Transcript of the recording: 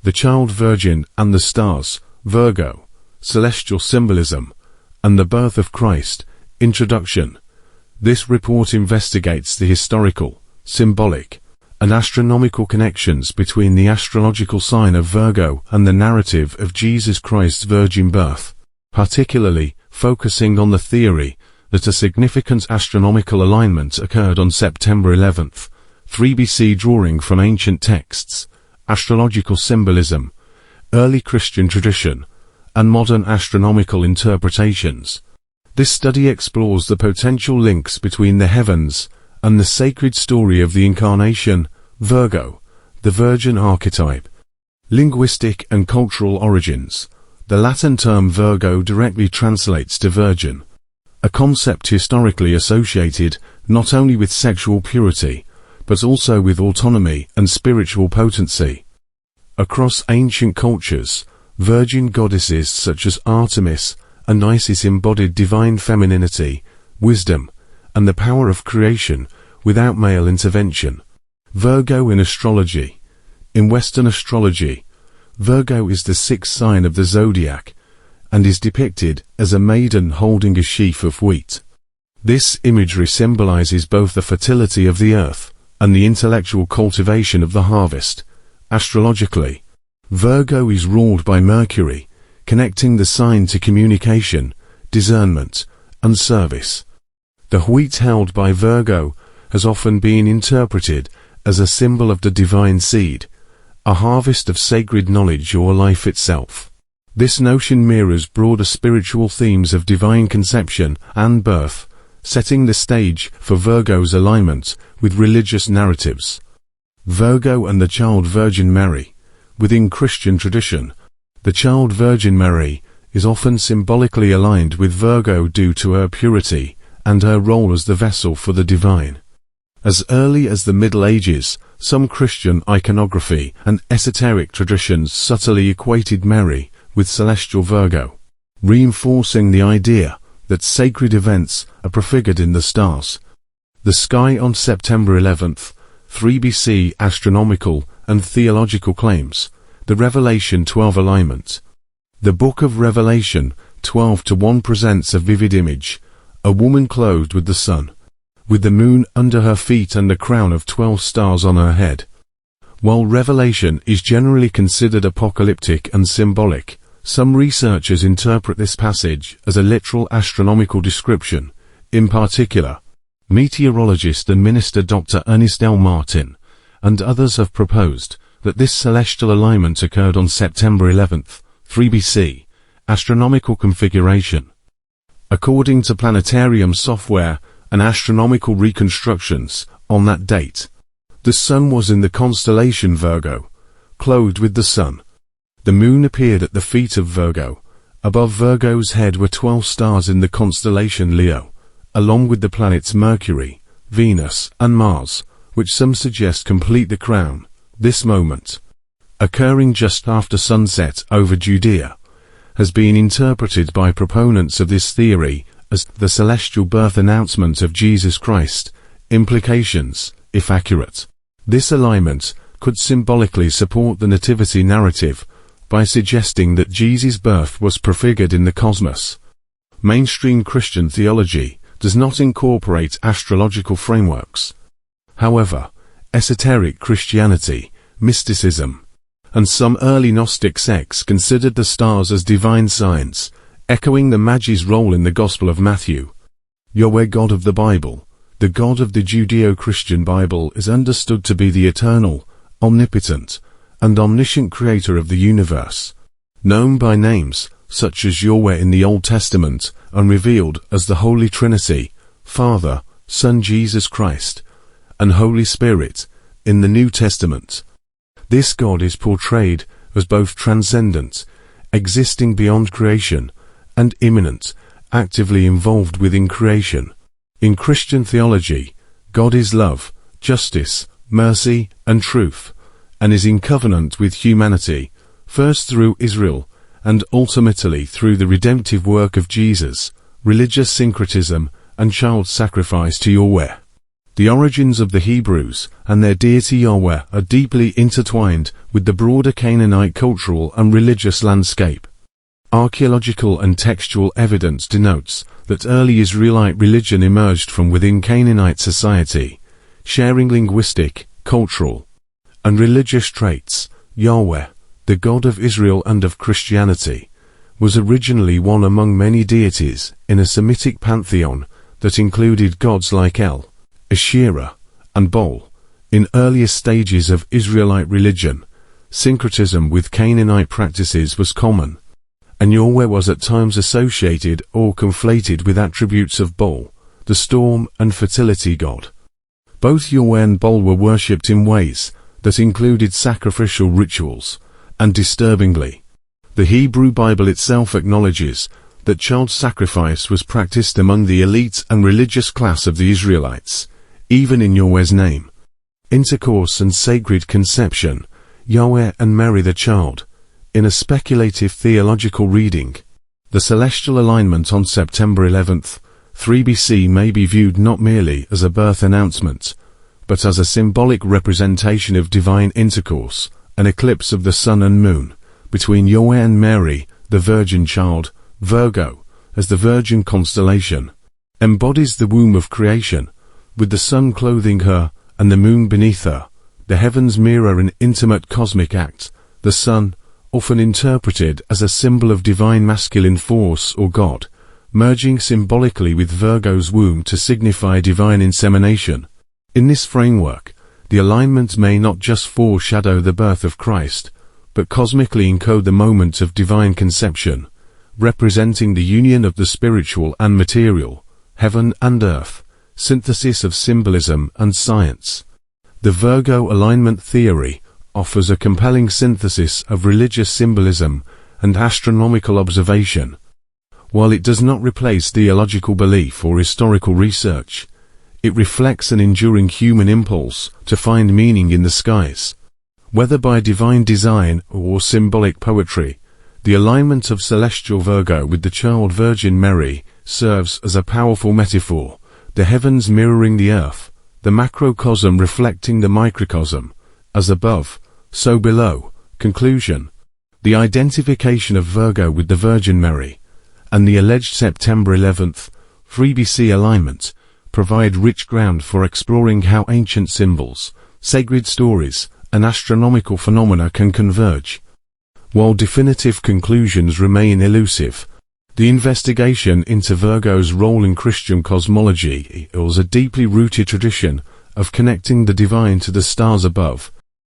The Child Virgin and the Stars, Virgo, Celestial Symbolism, and the Birth of Christ. Introduction. This report investigates the historical, symbolic, and astronomical connections between the astrological sign of Virgo and the narrative of Jesus Christ's virgin birth, particularly focusing on the theory that a significant astronomical alignment occurred on September 11th, 3 BC, drawing from ancient texts, astrological symbolism, early Christian tradition, and modern astronomical interpretations. This study explores the potential links between the heavens and the sacred story of the Incarnation, Virgo, the Virgin archetype. Linguistic and cultural origins. The Latin term Virgo directly translates to virgin, a concept historically associated not only with sexual purity, but also with autonomy and spiritual potency. Across ancient cultures, virgin goddesses such as Artemis and Isis embodied divine femininity, wisdom, and the power of creation without male intervention. Virgo in astrology. In Western astrology, Virgo is the sixth sign of the zodiac, and is depicted as a maiden holding a sheaf of wheat. This imagery symbolizes both the fertility of the earth and the intellectual cultivation of the harvest. Astrologically, Virgo is ruled by Mercury, connecting the sign to communication, discernment, and service. The wheat held by Virgo has often been interpreted as a symbol of the divine seed, a harvest of sacred knowledge or life itself. This notion mirrors broader spiritual themes of divine conception and birth, setting the stage for Virgo's alignment with religious narratives. Virgo and the Child Virgin Mary. Within Christian tradition, the Child Virgin Mary is often symbolically aligned with Virgo due to her purity and her role as the vessel for the divine. As early as the Middle Ages, some Christian iconography and esoteric traditions subtly equated Mary with celestial Virgo, reinforcing the idea that sacred events are prefigured in the stars. The sky on September 11th, 3 BC. Astronomical and theological claims. The Revelation 12 alignment. The Book of Revelation 12:1 presents a vivid image, a woman clothed with the sun, with the moon under her feet and a crown of 12 stars on her head. While Revelation is generally considered apocalyptic and symbolic, some researchers interpret this passage as a literal astronomical description. In particular, meteorologist and minister Dr. Ernest L. Martin and others have proposed that this celestial alignment occurred on September 11th, 3 BC, astronomical configuration. According to planetarium software and astronomical reconstructions, on that date, the sun was in the constellation Virgo, clothed with the sun. The moon appeared at the feet of Virgo. Above Virgo's head were 12 stars in the constellation Leo, along with the planets Mercury, Venus, and Mars, which some suggest complete the crown. This moment, occurring just after sunset over Judea, has been interpreted by proponents of this theory as the celestial birth announcement of Jesus Christ. Implications, if accurate. This alignment could symbolically support the nativity narrative by suggesting that Jesus' birth was prefigured in the cosmos. Mainstream Christian theology does not incorporate astrological frameworks. However, esoteric Christianity, mysticism, and some early Gnostic sects considered the stars as divine signs, echoing the Magi's role in the Gospel of Matthew. Yahweh, God of the Bible. The God of the Judeo-Christian Bible is understood to be the eternal, omnipotent, and omniscient creator of the universe, known by names such as Yahweh in the Old Testament and revealed as the Holy Trinity, Father, Son Jesus Christ, and Holy Spirit in the New Testament. This God is portrayed as both transcendent, existing beyond creation, and immanent, actively involved within creation. In Christian theology, God is love, justice, mercy, and truth, and is in covenant with humanity, first through Israel, and ultimately through the redemptive work of Jesus, religious syncretism, and child sacrifice to Yahweh. The origins of the Hebrews and their deity Yahweh are deeply intertwined with the broader Canaanite cultural and religious landscape. Archaeological and textual evidence denotes that early Israelite religion emerged from within Canaanite society, sharing linguistic, cultural, and religious traits. Yahweh, the God of Israel and of Christianity, was originally one among many deities in a Semitic pantheon that included gods like El, Asherah, and Baal. In earlier stages of Israelite religion, syncretism with Canaanite practices was common, and Yahweh was at times associated or conflated with attributes of Baal, the storm and fertility god. Both Yahweh and Baal were worshipped in ways that included sacrificial rituals, and disturbingly, the Hebrew Bible itself acknowledges that child sacrifice was practiced among the elite and religious class of the Israelites, even in Yahweh's name. Intercourse and sacred conception, Yahweh and Mary the child. In a speculative theological reading, the celestial alignment on September 11th, 3 BC may be viewed not merely as a birth announcement, but as a symbolic representation of divine intercourse, an eclipse of the sun and moon, between Yahweh and Mary, the virgin child. Virgo, as the virgin constellation, embodies the womb of creation, with the sun clothing her and the moon beneath her. The heavens mirror an intimate cosmic act, the sun, often interpreted as a symbol of divine masculine force or God, merging symbolically with Virgo's womb to signify divine insemination. In this framework, the alignment may not just foreshadow the birth of Christ, but cosmically encode the moment of divine conception, representing the union of the spiritual and material, heaven and earth, synthesis of symbolism and science. The Virgo alignment theory offers a compelling synthesis of religious symbolism and astronomical observation. While it does not replace theological belief or historical research, it reflects an enduring human impulse to find meaning in the skies. Whether by divine design or symbolic poetry, the alignment of celestial Virgo with the child Virgin Mary serves as a powerful metaphor, the heavens mirroring the earth, the macrocosm reflecting the microcosm, as above, so below. Conclusion: the identification of Virgo with the Virgin Mary, and the alleged September 11th, 3 BC alignment, provide rich ground for exploring how ancient symbols, sacred stories, and astronomical phenomena can converge. While definitive conclusions remain elusive, the investigation into Virgo's role in Christian cosmology reveals a deeply rooted tradition of connecting the divine to the stars above,